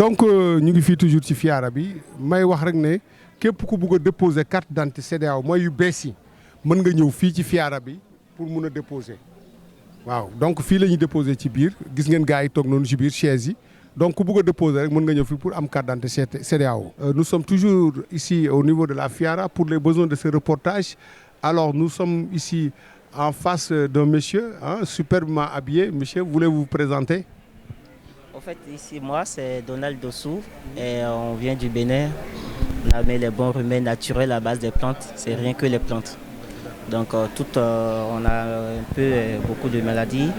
donc ñu ngi fii toujours ci Fiara bi may wax rek ne képp ku bugg a déposer carte d'identité CEDEAO mooy yu bees yi mën nga ñëw fii ci Fiara bi pour mun a déposer waaw donc fii la ñuy déposer ci biir gis ngeen gars yi toog noonu ci biir chaise yi donc ku bugg a déposer rek mën nga ñëw fii pour am carte d'identité CEDEAO. Nous sommes toujours ici au niveau de la Fiara pour les besoins de ce reportage. Alors nous sommes ici en face d'un monsieur superbement habillé. Monsieur, voulez-vous vous présenter? En fait, ici, moi, c'est Donald Dossou et on vient du Bénin. On a mis les bons remèdes naturels à base des plantes. C'est rien que les plantes. Donc, on a beaucoup de maladies,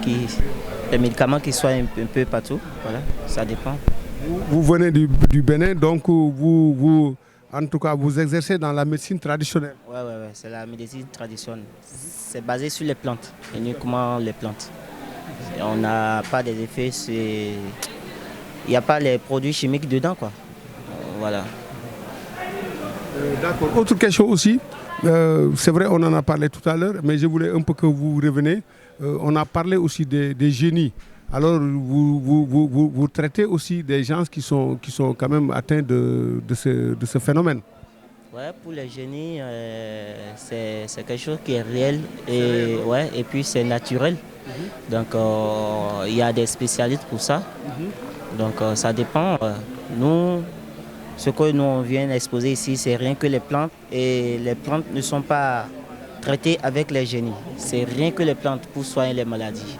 des médicaments qui soient un peu partout. Voilà, ça dépend. Vous venez du Bénin, donc en tout cas, vous exercez dans la médecine traditionnelle. Oui, c'est la médecine traditionnelle. C'est basé sur les plantes, uniquement les plantes. On n'a pas des effets, il n'y a pas les produits chimiques dedans, quoi. Voilà. D'accord. Autre question aussi, c'est vrai, on en a parlé tout à l'heure, mais je voulais un peu que vous reveniez. On a parlé aussi des génies. Alors, vous traitez aussi des gens qui sont quand même atteints de ce phénomène. Oui, pour les génies, c'est quelque chose qui est réel et puis c'est naturel. Donc, il y a des spécialistes pour ça. Donc, ça dépend. Nous, ce que nous on vient exposer ici, c'est rien que les plantes. Et les plantes ne sont pas traitées avec les génies. C'est rien que les plantes pour soigner les maladies.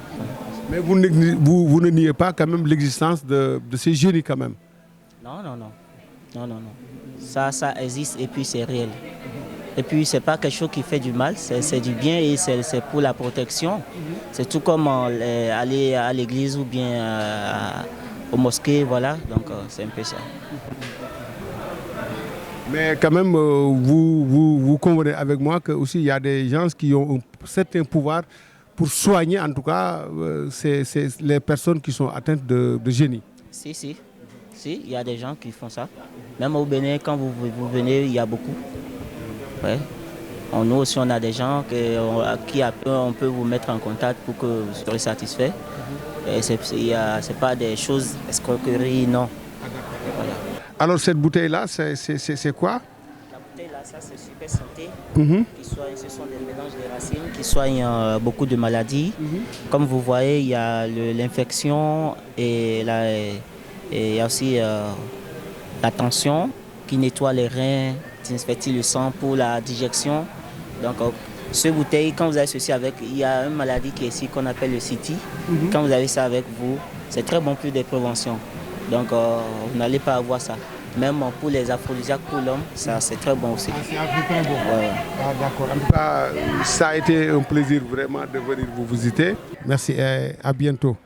Mais vous ne niez pas quand même l'existence de ces génies quand même? Non. Ça existe et puis c'est réel. Et puis c'est pas quelque chose qui fait du mal, c'est du bien et c'est pour la protection. C'est tout comme aller à l'église ou bien aux mosquées, voilà. Donc c'est un peu ça. Mais quand même, vous convenez avec moi que aussi il y a des gens qui ont un certain pouvoir pour soigner en tout cas les personnes qui sont atteintes de génie. Si, il y a des gens qui font ça. Même au Bénin, quand vous venez, il y a beaucoup. Ouais. Nous aussi, on a des gens qui on peut vous mettre en contact pour que vous soyez satisfait. Et c'est pas des choses escroqueries, non. Voilà. Alors cette bouteille-là, c'est quoi? La bouteille-là, ça c'est Super Santé. Ce sont des mélanges de racines qui soignent beaucoup de maladies. Comme vous voyez, il y a l'infection et il y a aussi la tension qui nettoie les reins, désinfecte le sang pour la digestion. Donc, ce bouteille, quand vous avez ceci avec, il y a une maladie qui est ici qu'on appelle le CITI. Quand vous avez ça avec vous, c'est très bon pour des préventions. Donc, vous n'allez pas avoir ça. Même pour les aphrodisiaques, pour l'homme, ça c'est très bon aussi. C'est très bon. Ouais. Ah, d'accord. En tout cas, ça a été un plaisir vraiment de venir vous visiter. Merci et à bientôt.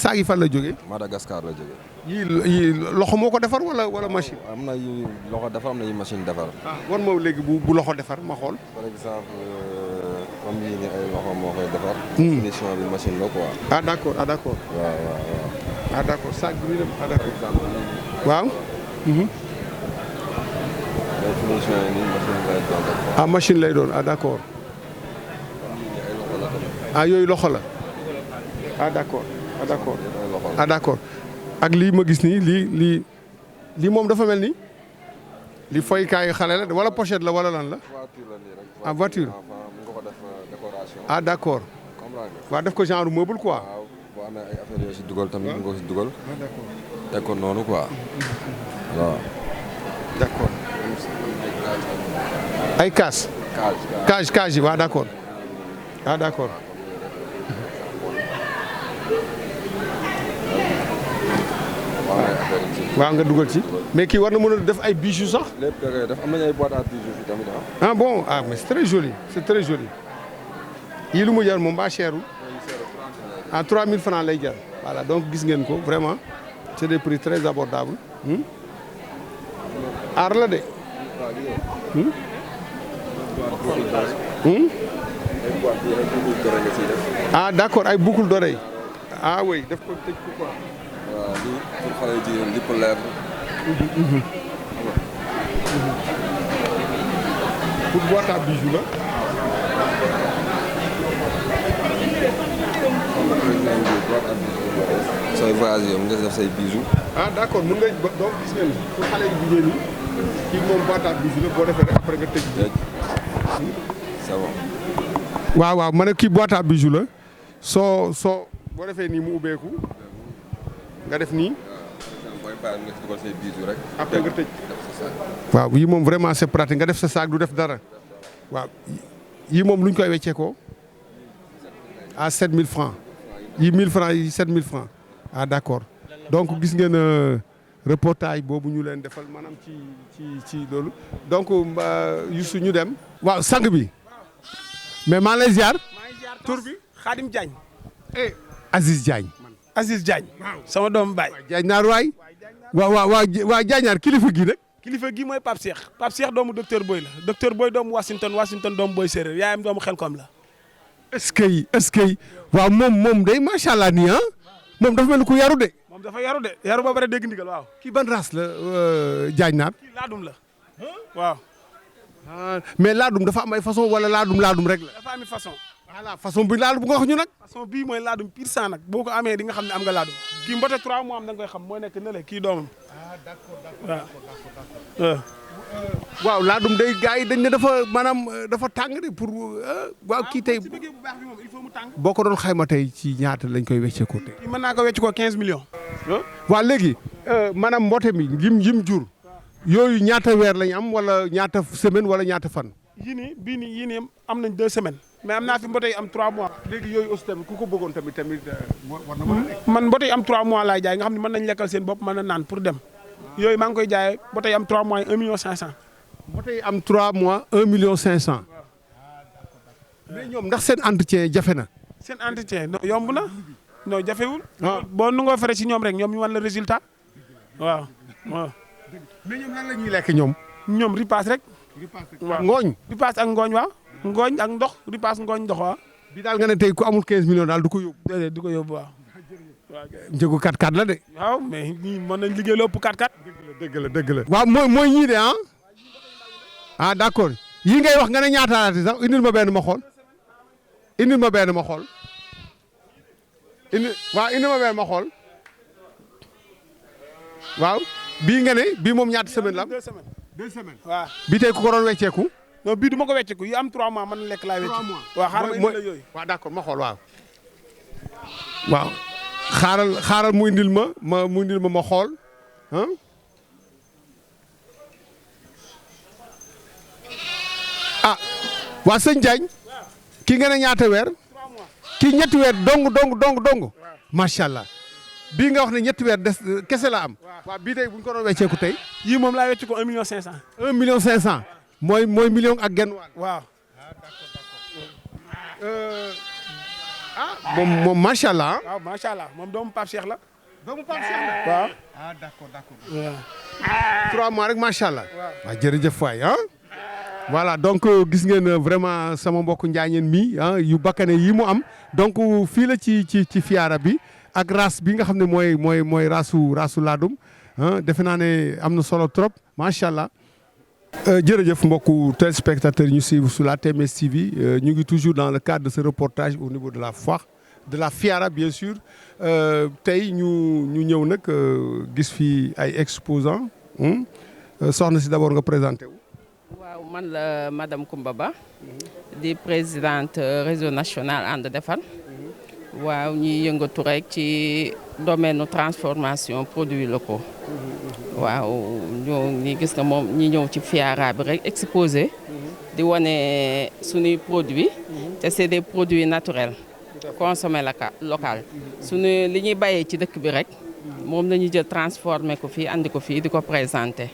saa yi fan la jógee. Madagascar la jógee. yii loxo moo ko defar wala machine. am na yu loxo defar am na yu machine defar. wan moom léegi bu loxo defar ma xool. par exemple comme yii nii ay loxo moo koy defar. finition bi machine la quoi. Ah d'accord. waaw. Ah d'accord sac bi ñu dem d'accord. waaw. finition yi nii machine lay doon. Ah machine lay doon d'accord. Ah yooyu loxo la. Ah d'accord. ak lii ma gis nii lii moom dafa mel ni li foykaayu xale la wala pochette la wala lan la. voiture la nii rek. Ah voiture. mu nga ko def décoration. Ah d'accord. waaw def ko genre meuble quoi. waaw boo amee ay affaires yoo si dugal tamit mu nga ko si dugal. Ah d'accord. teg ko noonu quoi. waaw. D'accord. ay kaas. cage yi waaw d'accord. Ah d'accord. waaw nga dugal ci mais kii war na mën a def ay bijoux sax. lépp da koy def am nañu ay boîte à bijoux fi tamit ah bon mais c'est très joli yii lu mu jar moom mbaa cherul. 3000 francs lay jar. voilà donc gis ngeen ko vraiment c'est des prix très abordables. aar la de. Ah d'accord ay boucles d'oreilles. Ah oui def ko tëj ko quoi. waaw lii pour xale yu jigéen lii pour lèvre. pour boîte à bijoux la. sooy voyage yow nga def say bijoux. ah d'accord mën nga donc gis ngeen su xale yu jigéen ñi kii moom boîte à bijoux la boo defee rek après nga tëj. c'est bon. waaw waaw ma ne kii boîte à bijoux la soo boo defee nii mu ubbeeku nga def nii. booy pare nga dugal say bijoux rek. après nga tëj. waaw yii moom vraiment c'est pratique nga def sa saak du def dara waaw yii moom lu ñu koy wecceekoo à 7000 francs yii 1000 francs yi 7000 francs ah d'accord donc gis ngeen reportage boobu ñu leen defal maanaam ci loolu donc Youssou ñu dem. waaw sang bi mais maa lay ziar. tur bi Khadim Diagne. Aziz Diagne. Aziz Diagne. sama doomu baay. Diagne naar waay. waaw Diagne naar kilifa gi nag. kilifa gi mooy Pape Cheikh doomu docteur Boy la docteur Boy doomu Washington doomu Boy séeréer yaayam doomu Xelkom la. est-ce que waaw moom day macha allah nii ah moom dafa mel ni ku yaru de. moom dafa yaru ba pare dégg ndigal waaw. kii ban race la Diagne naar. kii laadum la waaw. mais laadum dafa am ay façon wala laadum rek la. dafa am façon. voilà façon bi laadum bu nga wax ñu nag. façon bii mooy laadum pire sang nag boo ko amee di nga xam ne am nga laadum kii mbote 3 mois am da nga koy xam mooy nekk ne la kii doomam. d'accord. waaw laadum day gars yi dañ ne dafa maanaam dafa tàng de pour waaw kii tey bu baax bi moom il faut mu tàng. boo ko doon xayma tey ci ñaata lañ koy wecceekoo tey. kii mën naa ko wecc ko 15 millions. waaw léegi maanaam mboote mi yim jur yooyu ñaata weer lañ am wala ñaata semaine wala ñaata fan. yii nii am nañ 2 semaines mais am naa fi mboote yi am 3 mois. léegi yooyu aussi tamit ku ko bëggoon tamit war na mën a nekk. man mboote yi am 3 mois laay jaay nga xam ne mën nañ lekkal seen bopp mën na naan pour dem yooyu maa ngi koy jaayee mboote yi am 3 mois 1 million 500. mboote yi am 3 mois 1 million 500. mais ñoom ndax seen entretien jafe na. seen entretien yomb na non jafewul. boo nu ngoo fere si ñoom rek ñoom ñu wan la résultat waaw. mais ñoom lan la ñuy lekk ñoom. ñoom ripaas rek. waaw ngooñ. ripaas ak ngooñ waaw. ngooñ ak ndox ripaas ngooñ ndox waaw. bi daal nga ne tey ku amul 15 millions daal du ko yóbbu. déedéet du ko yóbbu waaw. njëgu 4x4 la de. waaw mais ñii mën nañ liggéey lu ëpp 4x4. dëgg la. waaw mooy ñii de ah d'accord yii ngay wax nga ne ñaataati sax indil ma benn ma xool. indil ma benn ma xool. indil ma benn ma xool. waaw bii nga ne bii moom ñaata semaine la am. 2 semaines. 2 semaines. waaw bii tey ku ko doon wecceeku. non bii du ma ko wecceeku yi am 3 mois man lekk laay wecceeku. 3 mois waaw xaaral ma indil la yooyu. waaw d'accord ma xool waaw. waaw xaaral mu indil ma ma xool ah waa sëñ Diagne kii nga ne ñaata weer kii ñetti weer dong macha allah bii nga wax ne ñetti weer des kese la am. waaw bii tey bu ñu ko doon wecceeku tey. yii moom laay wecceeku 1 million 500. 1 million 500 mooy million ak genn wàll. waaw. moom macha allah. waaw macha allah moom doomu Pape Cheikh la. doomu Pape Cheikh la. waaw. d'accord. waaw. 3 mois rek macha allah. waaw jërëjëf waay voilà donc gis ngeen vraiment sama mbokku njaañeen mi yu bakkane yi mu am donc fii la ci fiara bi ak race bi nga xam ne mooy rasu laadum defe naa ne am na solo trop macha allah. jërëjëf mbokku téléspectateurs yi ñu suivre sur la TMS TV ñu ngi toujours dans le cadre de ce reportage au niveau de la foire de la fiara bien sûr tey ñu ñëw nag gis fi ay exposants soxna si d'abord nga présenté wu. waaw man la madame Koumba Ba di présidente réseau national ànd defar waaw ñuy yëngatu rek ci domaine transformation produits locaux waaw ñoo ngi gis na moom ñi ñëw ci fiara bi rek exposé di wane suñuy produits te c'est des produits naturels consommés local suñu li ñuy bàyyee ci dëkk bi rek moom la ñuy jël transformé ko fii andi ko fii di ko présenté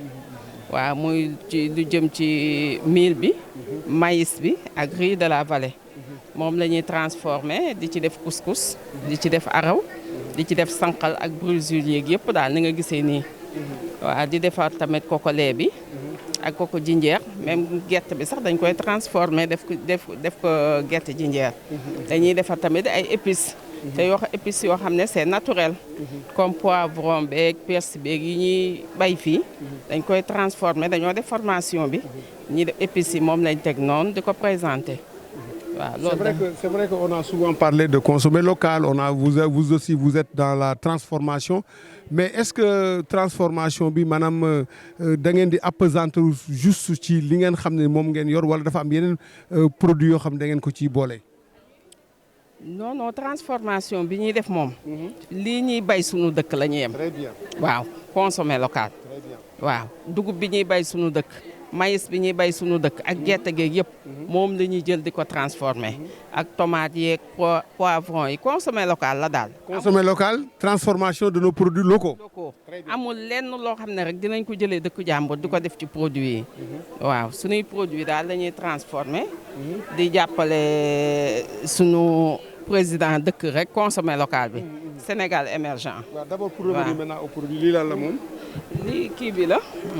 waaw muy ci lu jëm ci mil bi maïs bi ak riz de la vallée moom la ñuy transformé di ci def couscous di ci def araw di ci def sànqal ak brûlure yeeg yëpp daal ni nga gisee nii waaw di defar tamit koko lait bi ak koko jinjeer même gerte bi sax dañ koy transformé def ko gerte jinjeer dañuy defar tamit ay épices te épices yoo xam ne c'est naturel comme poivron beeg persil beeg yi ñuy bay fii dañ koy transformé dañoo def formation bi ñi def épices yi moom lañ teg noonu di ko présenté waaw c'est vrai qu'on a souvent parlé de consommer local, vous aussi vous êtes dans la transformation, mais est-ce que transformation bi maanaam da ngeen di appesantir juste ci li ngeen xam ne moom ngeen yor wala dafa am yeneen produits yoo xam ne da ngeen ko ciy boole. non transformation bi ñuy def moom. lii ñuy bay sunu dëkk la ñuy yem. Très bien. waaw consommer local. Très bien. waaw dugub bi ñuy bay sunu dëkk. maïs bi ñuy bay sunu dëkk ak gerte geeg yëpp moom la ñuy jël di ko transformer ak tomate yeeg poivron yi consommer local la daal. Consommer local, transformation de nos produits locaux. amul lenn loo xam ne rek dinañ ko jëlee dëkku jàmbur di ko def ci produit yi. waaw suñuy produit daal dañuy transformer di jàppale sunu président dëkk rek consommer local bi. Sénégal émergent. waaw d'abord pour revenir maintenant au produit lii lan la moom. lii kii bi la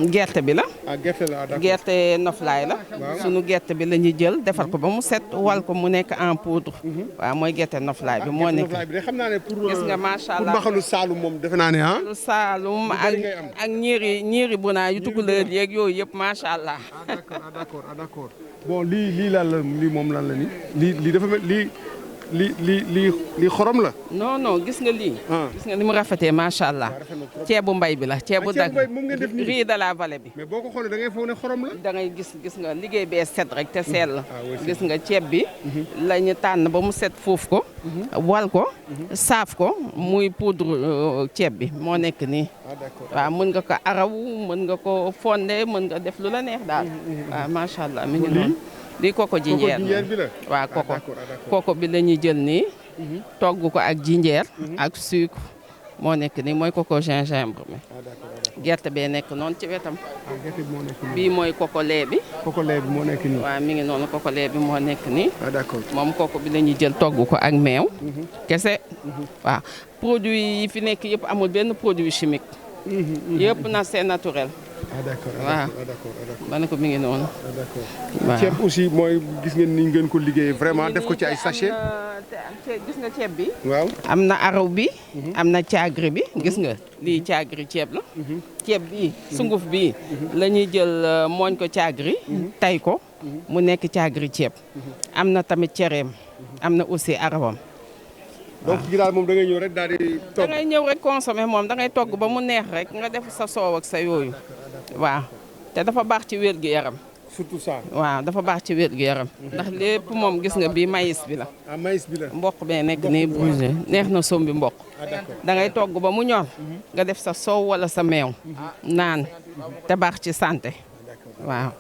gerte bi la. ah gerte la d'accord. gerte noflaay la. sunu gerte bi la ñuy jël defar ko ba mu set wal ko mu nekk en poudre. waaw mooy gerte noflaay bi moo nekk. de xam naa ne pour gis nga macha allah pour mbaxalu Saalum moom defe naa ne ah. Saalum ak ñiiri bu naa yu tukulëër yeeg yooyu yëpp macha allah. d'accord. bon lii lan la lii moom lan la ni lii dafa mel lii xorom la. non gis nga lii. gis nga ni mu rafetee macha allah. ceebu mbay bi la ceebu dag riz de la vallée bi. mais boo ko xoolee da ngay foog ne xorom la. da ngay gis nga liggéey bee set rek te sell. gis nga ceeb bi. la ñu tànn ba mu set foofu ko. wal ko. saaf ko muy poudre ceeb bi moo nekk nii. waaw mën nga ko araw mën nga ko fondé mën nga def lu la neex daal. waaw macha allah mi ngi noonu. lii koko jinjeer bi la waaw koko bi la ñuy jël nii togg ko ak jinjeer ak sucre moo nekk nii mooy koko gingembre mi gerte bee nekk noonu ci wetam bii mooy koko lait bi moo nekk nii waaw mi ngi noonu koko lait bi moo nekk nii d'accord moom koko bi la ñuy jël togg ko ak meew kese waaw produit yi fi nekk yëpp amul benn produit chimique yëpp na c'est naturel waaw ma ne ko mi ngi noonu. waaw ceeb aussi mooy gis ngeen ni ngeen ko liggéeyee vraiment def ko ci ay sachet. gis nga ceeb bi. waaw am na araw bi. am na caagri bi gis nga lii caagri ceeb la. ceeb bi sunguf bi la ñuy jël mooñ ko caagri. tay ko mu nekk caagri ceeb. am na tamit cereem. am na aussi arawam. donc gi daal moom da ngay ñëw rek daal di togg. da ngay ñëw rek consommer moom da ngay togg ba mu neex rek nga def sa soow ak sa yooyu. waaw te dafa baax ci wér gu yaram. surtout ça. waaw dafa baax ci wér gu yaram. ndax lépp moom gis nga bii maïs bi la. maïs bi la. mboq bee nekk nii brûlé neex na sombi mboq. da ngay togg ba mu ñor. nga def sa soow wala sa meew. naan te baax ci santé. waaw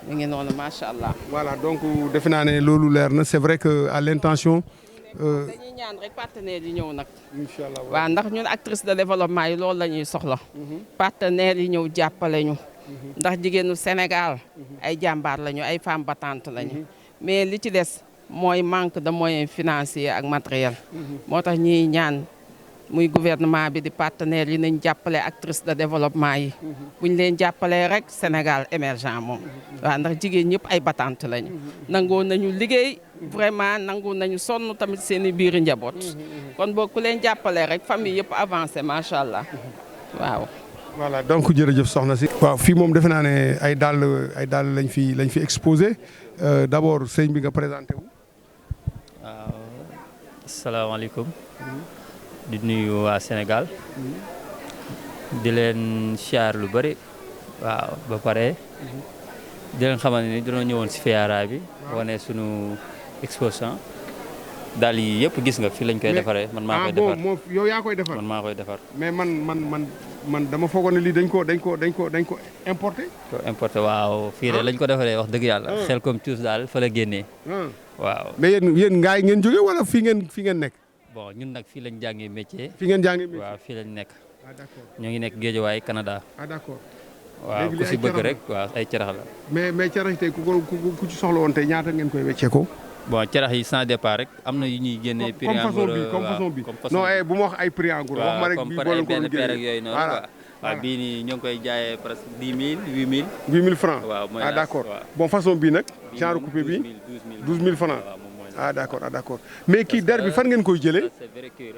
mi ngi noonu macha allah. voilà donc defe naa ne loolu leer na c'est vrai que à l'intention. dañuy ñaan rek partenaires yi ñëw nag. incha allah waaw ndax ñun actrice de développement yi loolu la ñuy soxla. partenaires yi ñëw jàppale ñu. ndax jigéenu Sénégal ay jàmbaar lañu ay femmes battantes lañu. mais li ci des mooy manque de moyens financiers ak matériel. moo tax ñuy ñaan muy gouvernement bi di partenaires yi nañ jàppale actrice de développement yi. buñ leen jàppalee rek Sénégal émergent moom. waaw ndax jigéen ñëpp ay battantes lañu. nangoo nañu liggéey. vraiment nangu nañu sonn tamit seen i biir njaboot. kon boo ku leen jàppalee rek famille yëpp avancé macha allah waaw. voilà donc jërëjëf soxna si. waaw fii moom defe naa ne ay dàll lañ fi exposé d'abord sëñ bi nga présenté wu. waaw asalaamaaleykum. di nuyu waa Sénégal. di leen siyaar lu bëri. waaw ba pare. di leen xamal ni dañoo ñëwoon si FIARA bi. wane sunu exposition. daal yi yëpp gis nga fii lañ koy defaree man maa koy defar bon yow yaa koy defar man maa koy defar. mais man dama foogoon ne lii dañ ko importé. ko importé waaw fii de lañ ko defaree wax dëgg yàlla. xel comme tous daal fa la génnee. waaw mais yéen ngaay ngeen jógee wala fi ngeen nekk. bon ñun nag fii lañ jàngee métier. fi ngeen jàngee métier waaw fii lañ nekk. d'accord ñoo ngi nekk Guédiawaye Canada. d'accord. waaw ku si bëgg rek waaw ay cerax la. mais cerax yi tey ku ci soxla woon tey ñaata ngeen koy weccee ko. bon cerax yi sans départ rek am na yu ñuy génnee. prix en gros comme façon bi non bu ma wax ay prix en gros. wax ma rek bii boo leen ko benn paire ak yooyu noonu. waaw bii nii ñoo ngi koy jaayee presque 10 000 8 000. 8000 francs. waaw mooy d'accord bon façon bii nag. genre coupé bi 12 000 francs. d'accord mais kii der bi fan ngeen koy jëlee. c'est vrai que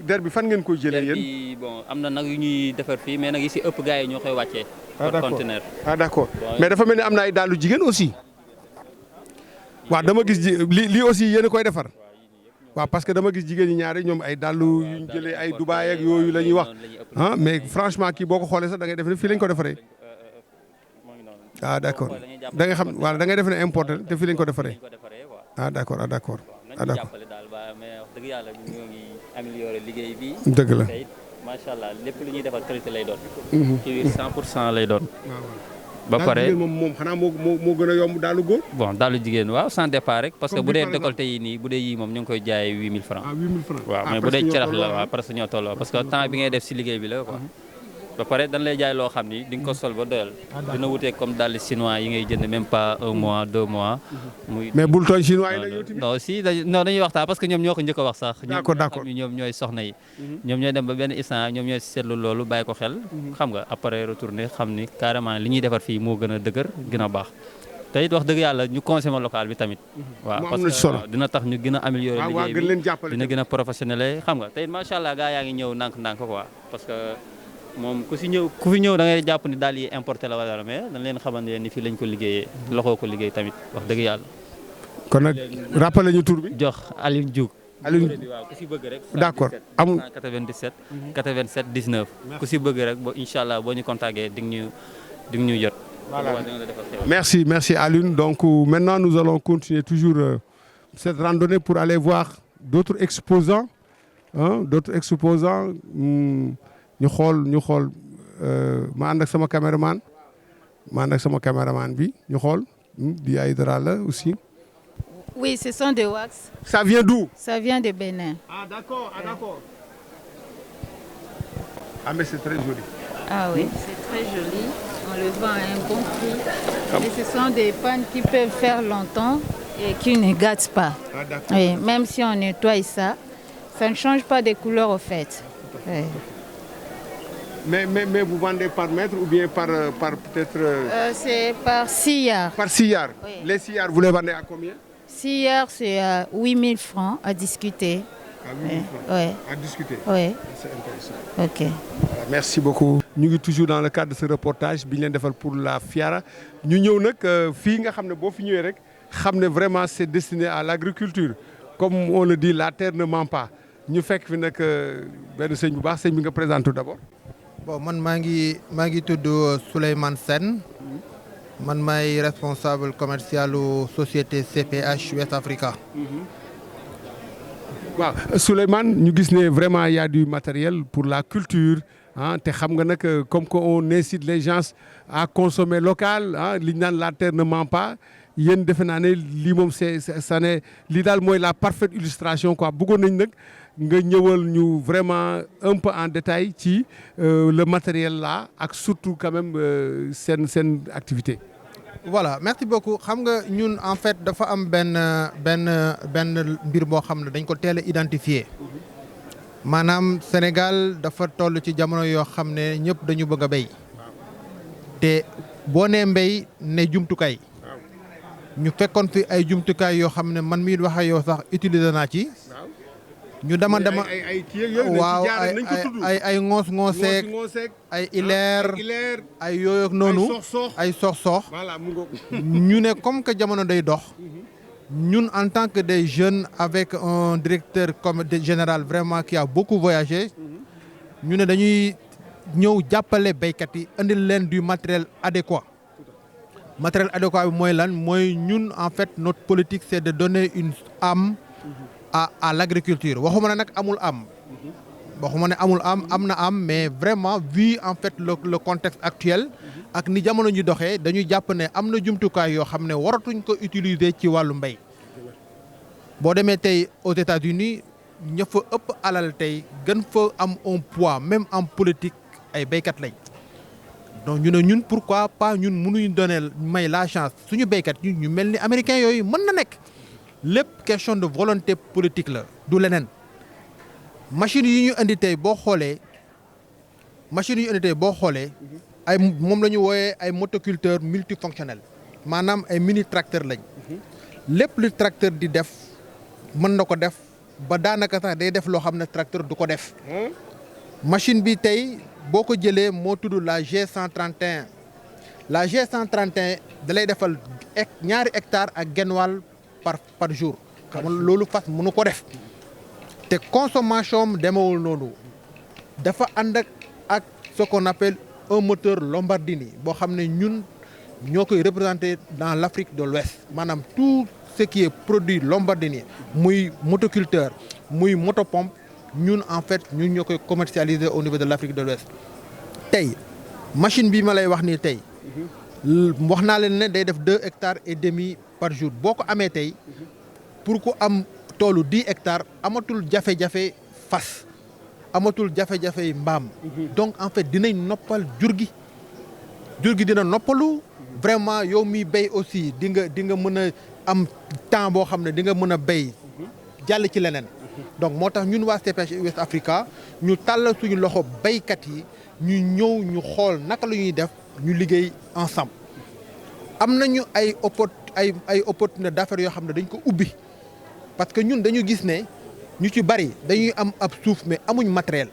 der bi fan ngeen koy jëlee yéen. der bi bon am na nag yu ñuy defar fii mais nag yi si ëpp gars yi ñoo koy wàccee. par conteneur. d'accord mais dafa mel ni am na ay dàllu jigéen aussi. waaw dama gis lii aussi yéen a koy defar. waaw parce que dama gis jigéen ñi ñaari ñoom ay dàllu yu ñu jëlee ay Dubaay ak yooyu la ñuy wax ah mais franchement kii boo ko xoolee sax da ngay def ne fii lañ ko defaree. ah d' accord da nga xam waaw da ngay def ne importé te fii lañ ko defaree. ah d' accord ah d' accord ah d' accord. dëgg yàlla ñoo ngi amélioré liggéey bi. dëgg la te it macha allah lépp lu ñuy defar qualité lay doon. ci biir 100% lay doon. ba pare moom xanaa moo gën a yomb daalu góor. bon daalu jigéen waaw sans départ rek. parce que bu dee décolleté yi nii bu dee yii moom ñu ngi koy jaayee 8000 francs. 8000 francs waaw mais bu dee cerax la waaw parce que ñoo tolloo parce que temps bi ngay def si liggéey bi la quoi. ba pare dañ lay jaay loo xam ni di nga ko sol ba doyal. dina wutee comme dàll chinois yi ngay jënd même pas 1 mois 2 mois. muy mais bul tooñ chinois yi nag yow tamit. non si dañuy waxtaan parce que ñoom ñoo ko njëkk a wax sax. d'accord d'accord ñoom ñooy soxna yi. ñoom ñooy dem ba benn instant ñoom ñooy seetlu loolu bàyyi ko xel. xam nga après retourner xam ni carrément li ñuy defar fii moo gën a dëgër gën a baax. te it wax dëgg yàlla ñu consommer local bi tamit. waaw parce que dina tax ñu gën a améliorer liggéey bi dina gën a professionnel xam nga te it macha allah gaa yaa ngi ñëw ndànk-ndànk quoi parce que moom ku fi ñëw da ngay jàpp ni daal yi importé la wala mais dañ leen xamante ni fii lañ ko liggéeyee loxoo ko liggéey tamit wax dëgg yàlla. kon nag rappelé ñu tur bi. jox Alioune Diouk. Alioune waaw ku si bëgg rek. d'accord amul 97 87 19. ku si bëgg rek incha allah boo ñu contacté di ñu jot. Voilà. Merci Alioune. Donc maintenant nous allons continuer toujours cette randonnée pour aller voir d'autres exposants. ñu xool ma ànd ak sama caméraman bi ñu xool di ay dara la aussi. Oui, ce sont des wax. Ça vient d'où? Ça vient de Bénin. Ah d'accord, Ah mais c'est très joli. Ah oui, c'est très joli. On le vend à un bon prix. Et ce sont des pannes qui peuvent faire longtemps et qui ne gâtent pas. Ah d'accord. Oui, même si on nettoie ça ne change pas de couleur au fait. Oui. Mais vous vendez par mètre ou bien par peut-être... C'est par sillard. Par sillard. Oui. Les sillards, vous les vendez à combien? Sillard, c'est à 8000 francs à discuter. À 8000 francs oui. À discuter. Oui. C'est intéressant. Ok. Voilà, merci beaucoup. Ñu ngi toujours dans le cadre de ce reportage bi ñu leen defal pour la Fiara ñu ñëw nag fii nga xam ne boo fi ñëwee rek xam ne vraiment c'est destiné à l'agriculture comme on le dit la terre ne ment pas ñu fekk fi nag benn sëñ bu baax sëñ bi nga présente d'abord. Bon man maa ngi tudd Souleymane Sène man maay responsable commercial u société CPH West Africa. waaw Souleymane ñu gis ne vraiment il y a du matériel pour la culture ah te xam nga nag comme que on incite les gens à consommer local ah li ñu naan la terre ne ment pas yéen defe naa ne lii moom ça ne lii daal mooy la parfaite illustration quoi bëggoon nañ nag nga ñëwal ñu vraiment un peu en détail ci le matériel là ak surtout quand même seen activité. Voilà merci beaucoup xam nga ñun en fait dafa am benn mbir boo xam ne dañ ko teel a identifier maanaam Sénégal dafa toll ci jamono yoo xam ne ñëpp dañu bëgg a béy te boo nee mbéy ne jumtukaay ñu fekkoon fi ay jumtukaay yoo xam ne man mii wax ak yow sax utiliser naa ci. ñu dama waaw ay ngoos-ngooseek ay ileer ay yooyu noonu ay sox-sox ñu ne comme que jamono day dox ñun en tant que des jeunes avec un directeur comme général vraiment qui a beaucoup voyagé ñu ne dañuy ñëw jàppale béykat yi indil leen du matériel adéquat bi mooy lan mooy ñun en fait notre politique c'est de donner une âme à l'agriculture waxuma ne nag amul am na am mais vraiment vu en fait le contexte actuel ak ni jamono ñu doxee dañuy jàpp ne am na jumtukaay yoo xam ne waratuñ ko utiliser ci wàllu mbéy boo demee tey aux États-Unis ña fa ëpp alal tey gën fa am un poids même en politique ay béykat lañ donc ñu ne ñun pourquoi pas ñun mënuñ donner may la chance suñu béykat ñu mel ni américains yooyu mën na nekk lépp question de volonté politique la du leneen machines yi ñu indi tey boo xoolee ay moom la ñu wooyee ay motoculteurs multifonctionnels maanaam ay mini tracteur lañ lépp lu tracteur di def mën na ko def ba daanaka sax day def loo xam ne tracteur du ko def machine bi tey boo ko jëlee moo tudd la G131 da lay defal 2 hectares ak genn wàll par jour xam nga loolu fas mënu ko def te consommation am demewul noonu dafa ànd ak ce qu'on appelle un moteur Lombardini boo xam ne ñun ñoo koy représenté dans l'Afrique de l'Ouest maanaam tout ce qui est produit Lombardini muy motoculteur muy motopompe ñun en fait ñun ñoo koy commercialiser au niveau de l'Afrique de l'Ouest tey machine bi ma lay wax nii tey wax naa leen ne day def 2 hectares et demi par jour boo ko amee tey pour ku am toolu 10 hectares amatul jafe-jafe fas amatul jafe-jafe mbaam donc en fait dinañ noppal jur gi dina noppalu vraiment yow mi béy aussi di nga mën a am temps boo xam ne di nga mën a béy jàll ci leneen donc moo tax ñun waa CPH West Africa ñu tàllal suñu loxo béykat yi ñu ñëw ñu xool naka la ñuy def ñu liggéey ensemble am nañu ay opportunité d'affaires yoo xam ne dañ ko ubbi parce que ñun dañu gis ne ñu ci bari dañuy am ab suuf mais amuñ matériel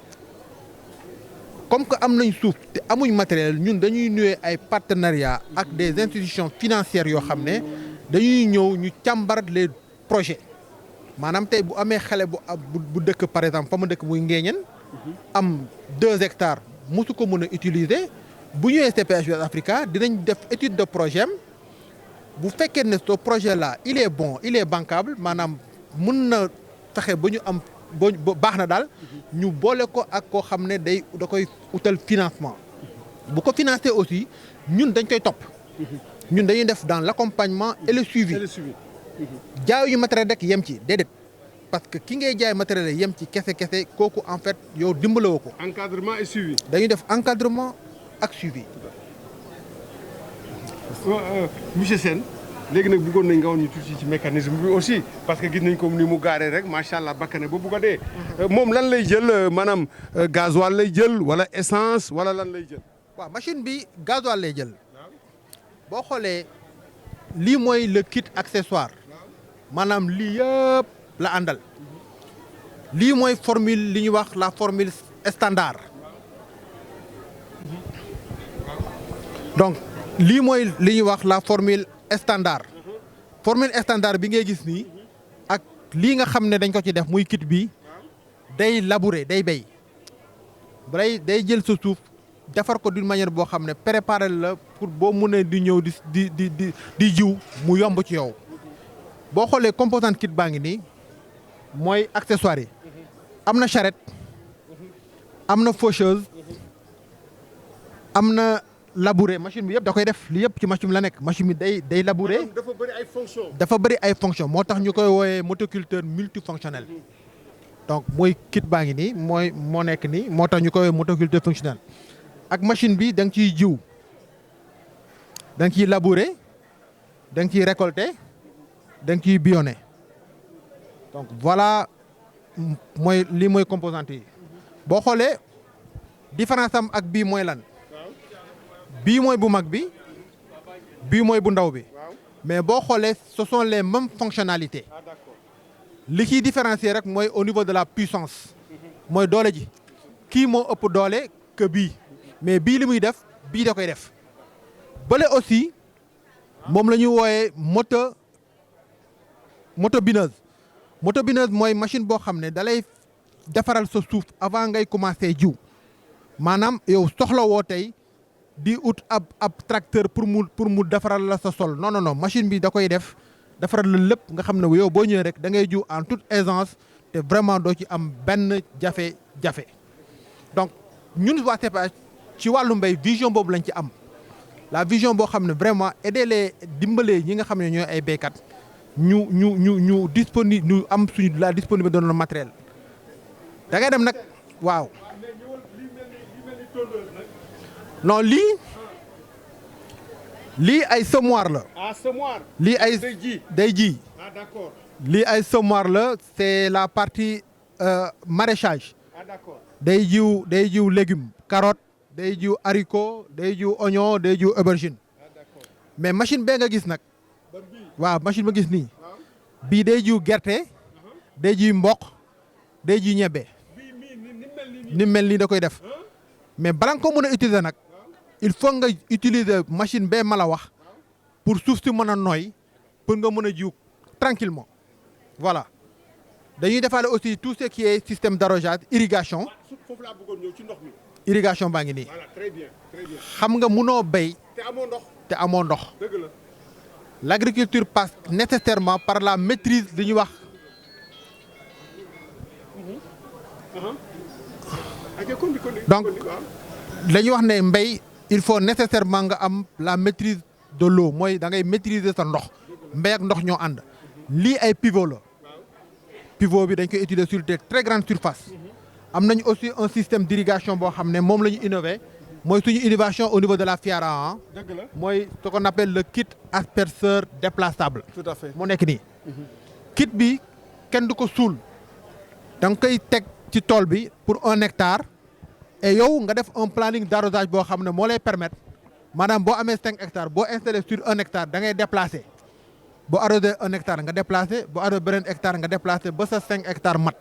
comme que am nañ suuf te amuñ matériel ñun dañuy nuyee ay partenariat ak des institutions financières yoo xam ne dañuy ñëw ñu càmbar les projets maanaam tey bu amee xale bu dëkk par exemple fa ma dëkk muy Ngéeñeen am 2 hectares mosu ko mën a utiliser bu ñëwee CPH West Africa dinañ def étude de projet bu fekkee ne ce projet là il est bon il est bancable maanaam mën na fexe ba ñu am baax na daal ñu boole ko ak koo xam ne da koy utal financement bu ko financer aussi ñun dañ koy topp ñun dañuy def dans l'accompagnement et le suivi jaayuñu matériel rek yem ci déedéet parce que ki ngay jaay matériel yem ci kese kooku en fait yow dimbalewoo ko. encadrement et suivi. dañuy def encadrement ak suivi. monsieur Sène léegi nag bëggoon nañ nga woon ñu tuuti ci mécanisme bi aussi parce que gis nañ ko ni mu gaaree rek macha allah bakkane ba bugg a dee. moom lan lay jël maanaam gasoil lay jël wala essence wala lan lay jël. waaw machine bi gasoil lay jël boo xoolee lii mooy le kit accessoire maanaam lii yëpp la àndal lii mooy formule li ñuy wax la formule standard donc lii mooy li ñuy wax la formule standard bi ngay gis nii ak lii nga xam ne dañ ko ci def muy kit bi day labourer day béy day jël sa suuf defar ko d'une manière boo xam ne préparer la pour boo mënee di ñëw di jiw mu yomb ci yow boo xoolee composante kit baa ngi nii mooy accessoire yi am na charrette am na faucheuse am na labourer machine bi yëpp da koy def li yëpp ci machine bi la nekk machine bi day labourer dafa bëri ay fonctions. dafa bëri ay fonctions moo tax ñu koy wooyee motoculteur multifonctionnel donc mooy kit baa ngi nii moo nekk nii moo tax ñu koy wooyee motoculteur fonctionnel ak machine bi da nga ciy jiw da nga ciy labourer da nga ciy récolter da nga ciy bionner donc voilà lii mooy composante yi boo xoolee différence am ak bii mooy lan bii mooy bu mag bi bii mooy bu ndaw bi mais boo xoolee ce sont les mêmes fonctionnalités li ciy différencier rek mooy au niveau de la puissance mooy doole ji kii moo ëpp doole que bii mais bii li muy def bii da koy def bële aussi moom la ñuy wooyee moto bineuse mooy machine boo xam ne da lay defaral sa suuf avant ngay commencer jiw maanaam yow soxla woo tey di ut ab tracteur pour mu defaral la sa sol non machine bi da koy def defaral la lépp nga xam ne yow boo ñëwee rek da ngay jiw en toute aisance te vraiment doo ci am benn jafe-jafe donc ñun waa CPH ci wàllu mbéy vision boobu lañ ci am la vision boo xam ne vraiment aider les dimbalee ñi nga xam ne ñooy ay béykat ñu disponible ñu am suñu la disponibilité de notre matériel da ngay dem nag waaw non lii ay semoir la. semoir. lii ay day ji. d'accord. lii ay semoir la c'est la partie maraîchage. d'accord. day jiw légumes carotte day jiw haricot day jiw oignon day jiw aubergine mais machine bee nga gis nag waaw machine ba gis nii bii day jiw gerte day jiw mboq day jiw ñebbe ni mel nii da koy def mais bala nga ko mën a utiliser nag il faut nga utiliser machine bee ma la wax pour suuf si mën a nooy pour nga mën a jiw tranquillement voilà dañuy defaale aussi tout ce qui est système d'arrosage irrigation foofu laa bëggoon ñëw ci ndox mi. irrigation baa ngi nii voilà très bien très bien. xam nga munoo béy te amoo ndox. te amoo ndox dëgg la. l'agriculture passe nécessairement par la maîtrise li ñuy wax donc dañuy wax ne mbéy il faut nécessairement nga am la maîtrise de l'eau mooy da ngay maîtriser sa ndox mbéy ak ndox ñoo ànd lii ay pivot la pivot bi dañ koy utiliser sur des très grandes surfaces am nañu aussi un système d'irrigation boo xam ne moom la ñu innové mooy suñu innovation au niveau de la FIARA dëgg la mooy ce qu'on appelle le kit asperceur déplaçable. tout à fait moo nekk nii. kit bi kenn du ko suul da nga koy teg ci tool bi pour 1 hectare et yow nga def un planning d'arrosage boo xam ne moo lay permettre maanaam boo amee 5 hectares boo installé sur 1 hectare da ngay déplacer boo arrosé 1 hectare nga déplacer boo arrosé beneen hectare nga déplacer ba sa 5 hectares mat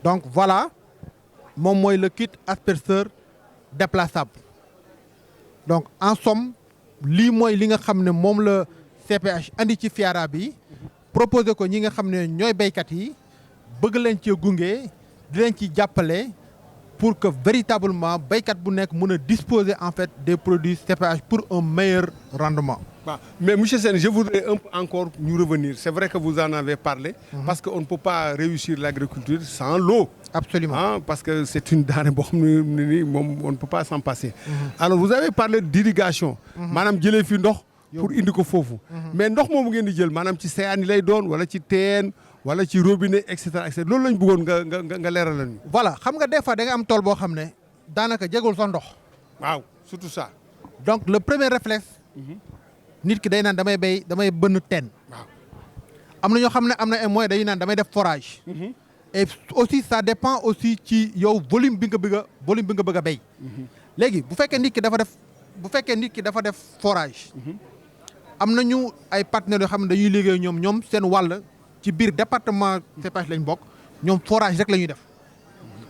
donc voilà moom mooy le kit asperceur déplaçable donc en somme lii mooy li nga xam ne moom la CPH andi ci FIARA bi proposé ko ñi nga xam ne ñooy béykat yi bëgg leen ci gunge di leen ci jàppale pour que véritablement béykat bu nekk mën a disposer en fait des produits CPH pour un meilleur rendement. Bah, mais monsieur Sène, je voudrais un peu encore nous revenir. C'est vrai que vous en avez parlé, parce qu'on ne peut pas réussir l'agriculture sans l'eau. Absolument. Hein, parce que c'est une denrée, on ne peut pas s'en passer. Alors, vous avez parlé d'irrigation. Madame Djele fi ndox pour indi ko foofu. Mais ndox moomu ngeen di jël maanaam ci seyaan yi lay doon wala ci teen wala ci robinet et cetera et cetera loolu lañ bëggoon nga leeralal ñu. Voilà xam nga des fois da nga am tool boo xam ne daanaka jegul sa ndox. waaw surtout ça. Donc le premier réflexe. nit ki day naan damay béy damay bënn teen. waaw am na ñoo xam ne am na ay moyens dañuy naan damay def forage. et aussi ça dépend aussi ci yow volume bi nga bëgg a béy. léegi bu fekkee nit ki dafa def forage. am nañu ay partenaires yoo xam ne dañuy liggéey ñoom seen wàll ci biir département CPH lañ bokk ñoom forage rek la ñuy def.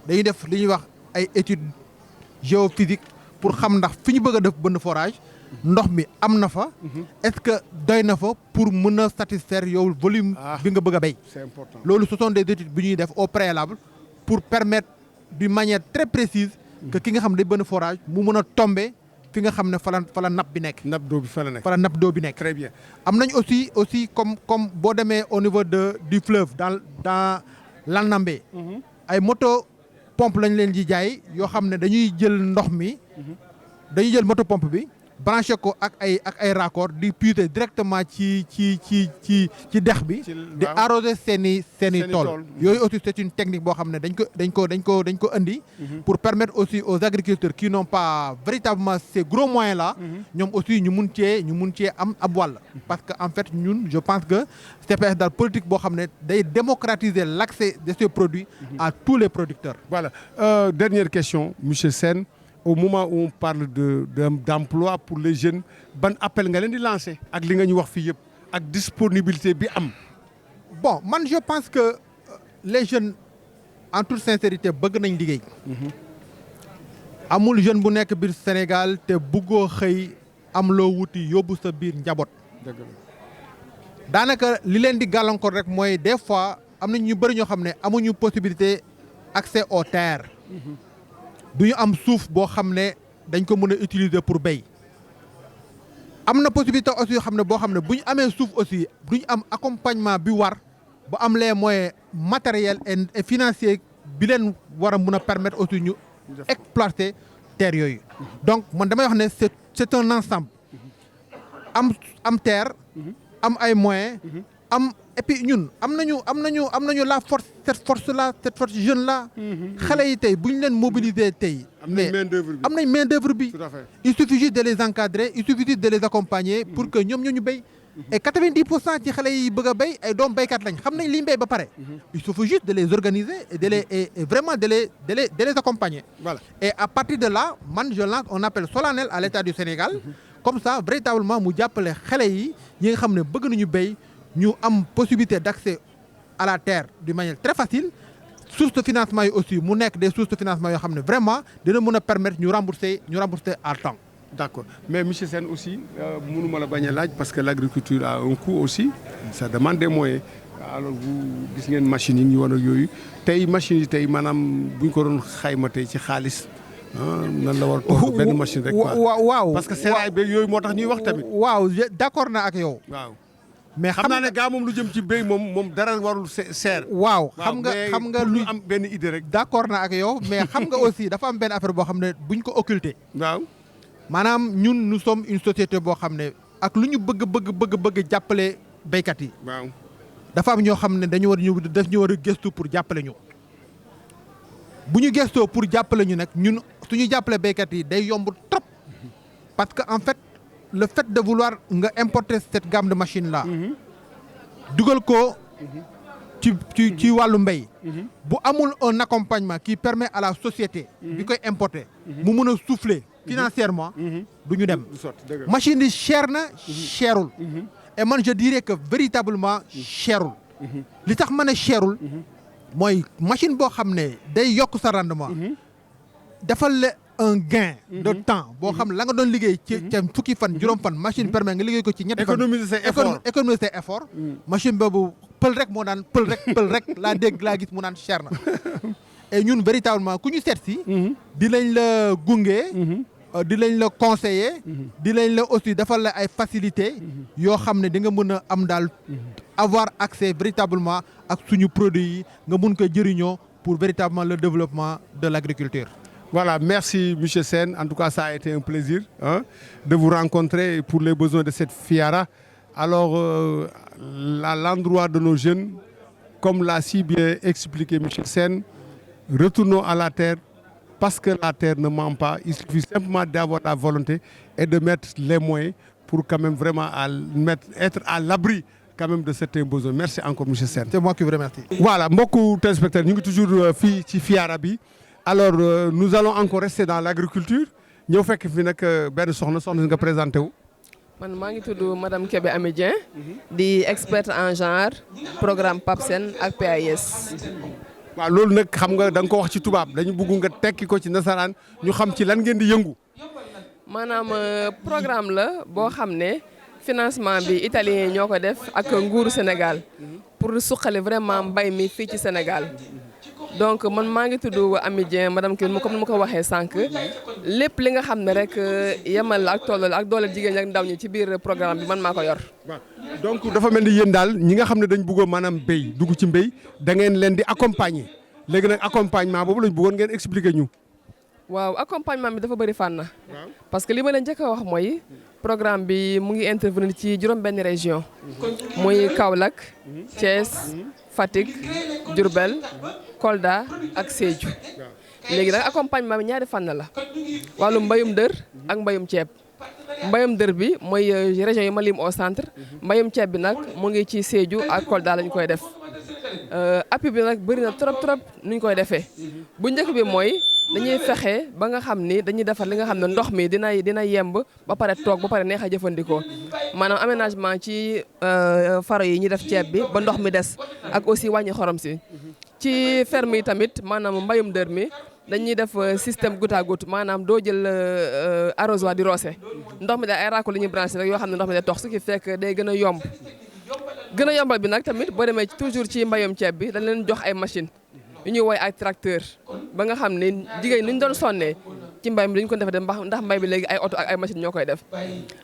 dañuy def li ñuy wax ay études géophysiques pour xam ndax fi ñu bëgg a def bënn forage. ndox mi am na fa. est-ce que doy na fa pour mën a satisfaire yow volume bi nga bëgg a béy. C'est important. loolu ce sont des études bi ñuy def au préalable pour permettre d'une manière très précise que ki nga xam ne day bënn forage mu mën a tomber fi nga xam ne fa la nappe bi nekk. nappe d'eau bi fa la nekk. fa la nappe d'eau bi nekk. Très bien. am nañ aussi comme boo demee au niveau du fleuve dans l'Anambé. ay moto pompe lañ leen di jaay yoo xam ne dañuy jël ndox mi. dañuy jël moto pompe bi. branché ko ak ay raccord di puiser directement ci dex bi di arroser seeni tool yooyu aussi c'est une technique boo xam ne dañ ko indi pour permettre aussi aux agriculteurs qui n'ont pas véritablement ces gros moyens là ñoom aussi ñu mun cee am ab wàll parce que en fait ñun je pense que CPS daal politique boo xam ne day démocratiser l'accès de ces produits à tous les producteurs. Voilà. Dernière question monsieur Sène. Au moment où on parle d'emploi pour les jeunes ban appel nga leen di lancer ak li nga ñu wax fii yëpp ak disponibilité bi am. Bon man je pense que les jeunes en toute sincérité bëgg nañ liggéey. amul jeune bu nekk biir Sénégal te bëggoo xëy am loo wuti yóbbu sa biir njaboot. dëgg la. daanaka li leen di gàllankoor rek mooy des fois am na ñu bëri ñoo xam ne amuñu possibilité accès aux terres. du ñu am suuf boo xam ne dañ ko mën a utiliser pour béy am na possibilité aussi yoo xam ne boo xam ne bu ñu amee suuf aussi du ñu am accompagnement bi war ba am les moyens matériels et financiers bi leen war a mën a permettre aussi ñu exploiter terres yooyu. donc man damay wax ne c'est un ensemble am terre am ay moyens et puis ñun am nañu la force cette force jeune là. xale yi tey bu ñu leen mobiliser tey. mais am nañ main d'œuvre bi. Tout à fait. Il suffit juste de les encadrer il suffit juste de les accompagner. pour que ñoom ñu béy. et 90% ci xale yi bëgg a béy ay doom béykat lañ xam nañ li ñu béy ba pare. il suffit juste de les organiser et vraiment de les accompagner. Voilà. et à partir de là man je lance un appel solennel à l'État du Sénégal. comme ça véritablement mu jàppale xale yi nga xam ne bëgg nañu béy. ñu am possibilité d'accès à la terre d'une manière très facile source de financement yi aussi mu nekk des sources de financement yoo xam ne vraiment dina mën a permettre ñu rembourser à temps. D'accord mais monsieur Sène aussi mënuma la bañ a laaj parce que l'agriculture a un coût aussi ça demande des moyens alors vous gis ngeen machines yi ñu woon ak yooyu tey machines yi tey maanaam bu ñu ko doon xayma tey ci xaalis nan la war a toog benn machine rek quoi waaw parce que seeraay beeg yooyu moo tax ñuy wax tamit. waaw d'accord na ak yow. waaw mais xam naa ne gaa moom lu jëm ci béy moom dara warul seer. waaw xam nga lu am benn idée rek. d'accord na ak yow mais xam nga aussi dafa am benn affaire boo xam ne buñ ko occulter. waaw maanaam ñun nous sommes une société boo xam ne ak lu ñu bëgg jàppale béykat yi. waaw dafa am ñoo xam ne dañu war a gëstu pour jàppale ñu. bu ñu gëstoo pour jàppale ñu nag ñun suñu jàppale béykat yi day yomb trop parce que en fait le fait de vouloir nga importer cette gamme de machines là. dugal ko ci wàllu mbéy. bu amul un accompagnement qui permet à la société. bi koy importer. mu mun a souffler financièrement. du ñu dem machine yi cher na cherul. et man je dirais que véritablement cherul. li tax ma ne cherul. mooy machine boo xam ne day yokk sa rendement. defal la un gain de temps boo xam la nga doon liggéey ci fukki fan juróom fan machine permet nga liggéey ko ci ñetti fan. économiser ses efforts. machine boobu pël rek moo naan pël rek laa gis mu naan cher na. et ñun véritablement ku ñu seet si. di lañ la gunge. di lañ la conseiller. di lañ la aussi defal la ay facilités. yoo xam ne di nga mën a am daal avoir accès véritablement ak suñu produits yi nga mun ko jëriñoo pour véritablement le développement de l'agriculture. Voilà, merci monsieur Sène. En tout cas, ça a été un plaisir de vous rencontrer pour les besoins de cette FIARA. Alors, à l'endroit de nos jeunes, comme l'a si bien expliqué monsieur Sène, retournons à la terre parce que la terre ne ment pas. Il suffit simplement d'avoir la volonté et de mettre les moyens pour quand même vraiment être à l'abri quand même de certains besoins. Merci encore monsieur Sène. C'est moi qui vous remercie. Voilà, mbokku téléspectateurs ñu ngi toujours fii ci FIARA bi. Alors nous allons encore rester dans l'agriculture ñëw fekk fi nag benn soxna nga présenté wu. man maa ngi tudd madame Kébé Amy Dieng di experte en genre programme PAPSEN ak PAIS. waaw loolu nag xam nga da nga ko wax ci tubaab dañu bëgg nga tekki ko ci nasaraan ñu xam ci lan ngeen di yëngu. maanaam programme la boo xam ne financement bi italien ñoo ko def ak nguuru Sénégal pour suqali vraiment mbay mi fii ci Sénégal. donc man maa ngi tudd Amy Dieng madame Kébé comme ni ma ko waxee sànq lépp li nga xam ne rek yemal la ak tollal ak doole jigéen ñi ak ndaw ñi ci biir programme bi man maa ko yor. donc dafa mel ni yéen daal ñi nga xam ne dañ bëggoon maanaam béy dugg ci mbéy da ngeen leen di accompagner léegi nag accompagnement boobu lañ bëggoon ngeen expliquer ñu. waaw accompagnement bi dafa bëri fànn. parce que li ma leen njëkk a wax mooy programme bi mu ngi intervenir ci juróom-benn région muy Kaolack Thiès Fatick Diourbel Kolda ak Sédhiou. léegi nag accompagnement bi ñaari fànn la wàllu mbayum dër ak mbayum ceeb. mbayum dër bi mooy région yi ma lim au centre mbayum ceeb bi nag mu ngi ci Sédhiou ak Kolda lañ koy def appui bi nag bëri na trop nuñ koy defee bu njëkk bi mooy dañuy fexe ba nga xam ni dañuy defar li nga xam ne ndox mi dina yemb ba pare toog ba pare neex a jëfandikoo maanaam aménagement ci faro yi ñuy def ceeb bi ba ndox mi des ak aussi wàññi xorom si ci ferme yi tamit maanaam mbayum dër mi dañuy def système goutte à goutte maanaam doo jël arrosoir di roose ndox mi daal ay raakool la ñuy branché rek yoo xam ne ndox mi day tox ce qui fait que day gën a yomb gën a yombal bi nag tamit boo demee toujours ci mbayum ceeb bi dañ leen jox ay machine yu ñuy woy ay tracteur ba nga xam ne jigéen ni ñu doon sonnee ci mbay mi dañu ko defee ndax mbay bi léegi ay oto ak ay machine ñoo koy def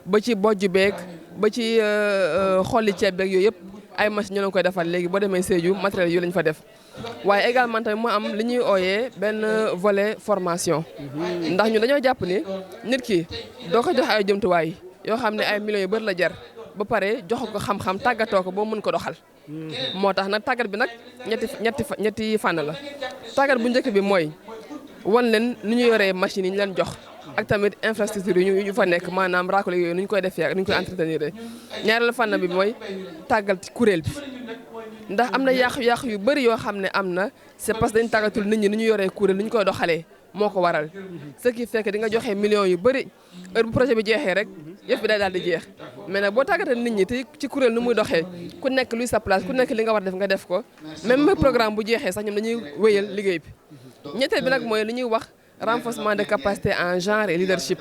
ba ci bojj beeg ba ci xolli ceeb beeg yooyu yëpp ay machine ñoo leen koy defal léegi boo demee Sédhiou matériel yu lañ fa def waaye également tamit mu am li ñuy ooyee benn volet formation ndax ñu dañoo jàpp ni nit ki doo ko jox ay jumtuwaay yoo xam ne ay millions yu bëri la jar ba pare jox ko xam-xam tàggatoo ko boo mën ko doxal moo tax nag tàggat bi nag ñetti fànn la tàggat bu njëkk bi mooy wan leen ni ñu yoree machines yi ñu leen jox ak tamit infrastructure yi ñu fa nekk maanaam raakole yooyu nu ñu koy defee ak nu ñu koy entretenir ñaareelu fànn bi mooy tàggat kuréel bi ndax am na yàqu-yàqu yu bëri yoo xam ne am na c'est parce que dañu tàggatul nit ñi ni ñu yoree kuréel ni ñu koy doxalee moo ko waral ce qui fait que di nga joxe millions yu bëri heure bu projet bi jeexee rek yëf bi day daal di jeex mais nag boo tàggatee nit ñi te ci kuréel nu muy doxee ku nekk luy sa place ku nekk li nga war def nga def ko même programme bu jeexee sax ñoom dañuy wéyal liggéey bi ñetteel bi nag mooy li ñuy wax renforcement de capacité en genre et leadership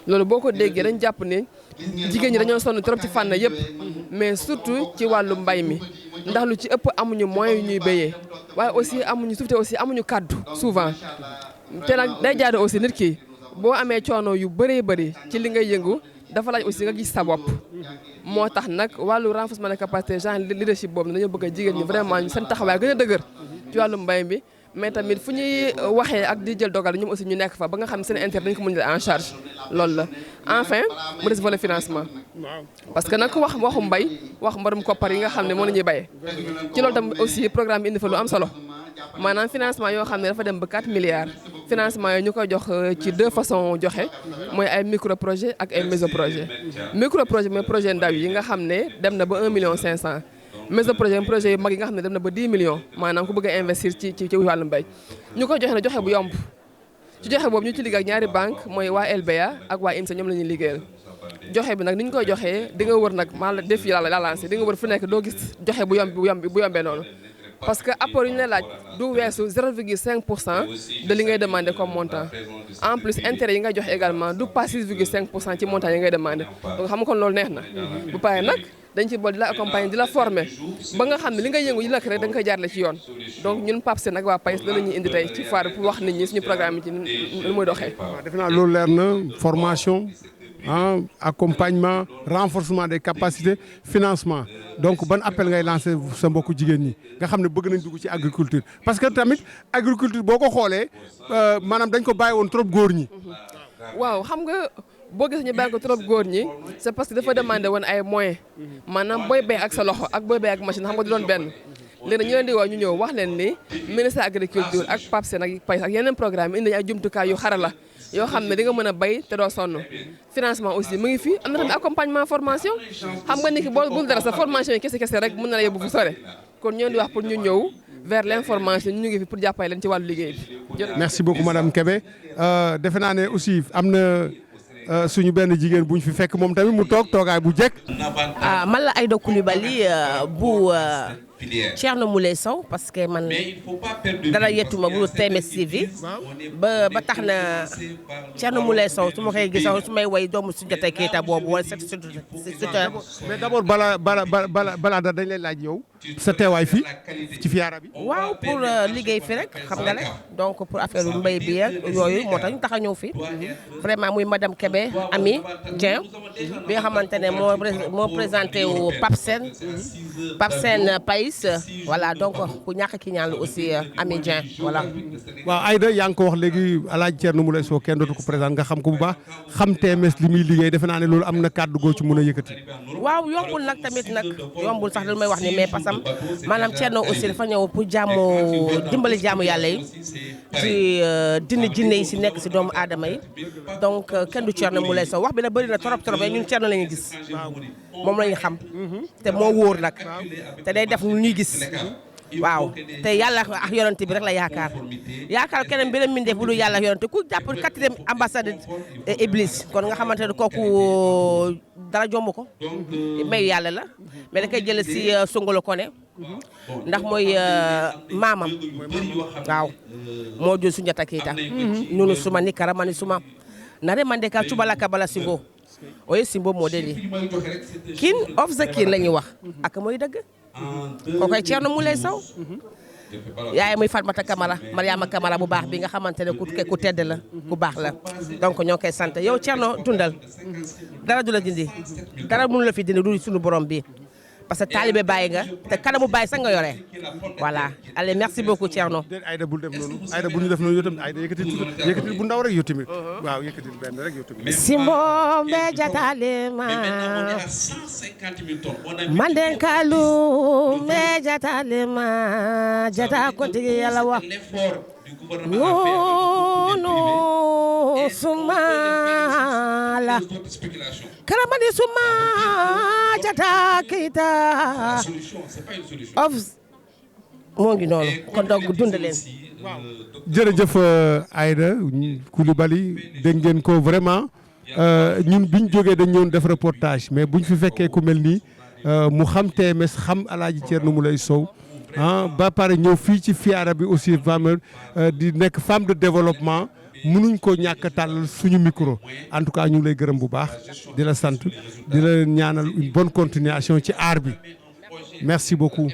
loolu boo ko déggee dañ jàpp ne jigéen ñi dañoo sonn trop ci fànn yëpp mais surtout ci wàllu mbay mi ndax lu ci ëpp amuñu moyens yu ñuy béyee waaye aussi amuñu suuf te aussi amuñu kàddu souvent te nag day jaadu aussi nit ki boo amee coono yu bëree bëri ci li ngay yëngu dafa laaj aussi nga gis sa bopp moo tax nag wàllu renforcement de capacité genre leadership boobu dañoo bëgg a jigéen ñi vraiment seen taxawaay gën a dëgër ci wàllu mbay mi mais tamit fu ñuy waxee ak di jël dogal ñoom aussi ñu nekk fa ba nga xam ne seen intérêt dañu ko mën a en charge loolu la enfin mu des volet financement parce que nag ku wax waxu mbay wax mbarum koppar yi nga xam ne moo la ñuy bayee ci loolu tam aussi programme bi indi fa lu am solo maanaam financement yoo xam ne dafa dem ba 4 milliards financement yooyu ñu koy jox ci 2 façons joxe mooy ay micro projet ak ay méso projet micro projet mooy projet ndaw yi nga xam ne dem na ba 1,5 million méso projet yu mag yi nga xam ne dem na ba 10 millions maanaam ku bëgg a investir ci wàllu mbay ñu koy joxe ne joxe bu yomb ci joxe boobu ñu ci liggéey ak ñaari banque mooy waa LBA ak waa IMSA ñoom la ñuy liggéeyal joxe bi nag ni ñu koy joxee di nga wër nag maa la def la lancé di nga wër fu nekk doo gis joxe bu yombee noonu parce que apport yu ñu lay laaj du weesu 0,5% de li ngay demandé comme montant en plus intérêt yi ngay joxe également du pas 6,5% ci montant yi ngay demandé donc xam nga kon loolu neex na bu paree nag dañ ci boole di la accompagner di la former ba nga xam ne li ngay yëngu yi la rek da nga koy jaarale ci yoon donc ñun Pape Sène ak waa PAYS la ñuy indi tey ci foire pour wax nit ñi suñu programme yi ci nu muy doxee. waaw defe naa loolu leer na formation accompagnement renforcement des capacités financement donc ban appel ngay lancer sa mbokku jigéen ñi nga xam ne bëgg nañ dugg ci agriculture parce que tamit agriculture boo ko xoolee maanaam dañ ko bàyyi woon trop góor ñi. waaw xam nga boo gis ñu bàyyi ko trop góor ñi c'est parce que dafa demandé woon ay moyens maanaam booy bay ak sa loxo ak booy bay ak machine xam nga du doon benn léegi ñu leen di woo ñu ñëw wax leen ni ministère agriculture ak Pape Sène ak PAYS ak yeneen programme indi ay jumtukaay yu xarala yoo xam ne di nga mën a bay te doo sonn financement aussi mu ngi fi am na tamit accompagnement formation xam nga ni ki bul dara sa formation yi kese rek mën na la yóbbu fu sore kon ñoo di wax pour ñu ñëw vers l'information ñu ngi fi pour jàppale leen ci wàllu liggéey bi. merci beaucoup madame Kébé defe naa ne aussi am na suñu benn jigéen bu ñu fi fekk moom tamit mu toog toogaay bu jekk. man la Aïda Coulibaly bu Thierno Moulé Sow parce que man dara yettuma bu TMS TV ba tax na Thierno Moulé Sow su ma koy gisoon su may way doomu Soundiata Keita boobu wala mais d'abord balaa dañ lay laaj yow sa teewaay fii ci Fiara bi. waaw pour liggéey fi rek xam nga rek donc pour affaire mbay bi ak yooyu moo tax ñu tax a ñëw fi vraiment muy madame Kébé Ami Dieng bi nga xamante ne moo présenté wu Pape Sène PAYS voilà donc ku ñàkk ki ñaan la aussi Ami Dieng voilà. waaw Aïda yaa ngi ko wax léegi El Hadj Thierno Moulé Sow kenn dootu ko présenté nga xam ko bu baax xam TMS li muy liggéey defe naa ne loolu am na kàddu goo ci mën a yëkkati. waaw yombul nag tamit nag yombul sax dañu may wax ni mais parce que maanaam Thierno aussi dafa ñëw pour dimbali jaamu yàlla yi ci dindi jinne yi si nekk si doomu aadama yi donc kenn du Thierno Moulé Sow wax bi nag bëri na trop ñun Thierno la ñuy gis moom la ñu xam te moo wóor nag te day def lu ñuy gis waaw te yàlla ak yonent bi rek la yaakaar keneen beneen mbindeef bu dul yàlla ak yonent ku jàpp 4e ambassade Iblis kon nga xamante ne kooku dara jomb ko mayu yàlla la mais da koy jële si Songolo Koné ndax mooy maamam waaw moo jël Soundiata Keita nunu suma ni kara mani suma nare mande ka cubalaka bala simbo oye simbo moo deli king of the king la ñuy wax ak mooy dëgg kookoy Thierno Moulé Sow yaay muy Fatmata Camara Mariama Camara bu baax bi nga xamante ne ku tedd la ku baax la donc ñoo koy sant yow Thierno dundal dara du la dindi dara mënu la fi dindi du suñu borom bi parce que taalibe bàyyi nga te kanamu bàyyi sax nga yore voilà allez merci beaucoup Thierno. Aïda bul def noonu Aïda bu ñu def noonu yow tamit Aïda yëkkatil bu ndaw rek yow tamit waaw yëkkatil benn rek yow tamit. Simbo mbe jatalema mandenkalu mbe jatalema jata kontigi yàlla wax no sumala karamani suma jata Keita of moo ngi noonu kon donc dund leen. jërëjëf Aïda Coulibaly dégg ngeen ko vraiment ñun biñ jógee dañ ñëwoon def reportage mais buñ fi fekkee ku mel nii mu xam TMS xam El Hadj Thierno Moulé Sow ah ba pare ñëw fii ci FIARA bi aussi vraiment di nekk femme de développement mënuñ ko ñàkk a tàllal suñu micro en tout cas ñu ngi lay gërëm bu baax di la sant di la ñaanal une bonne continuation ci art bi merci beaucoup.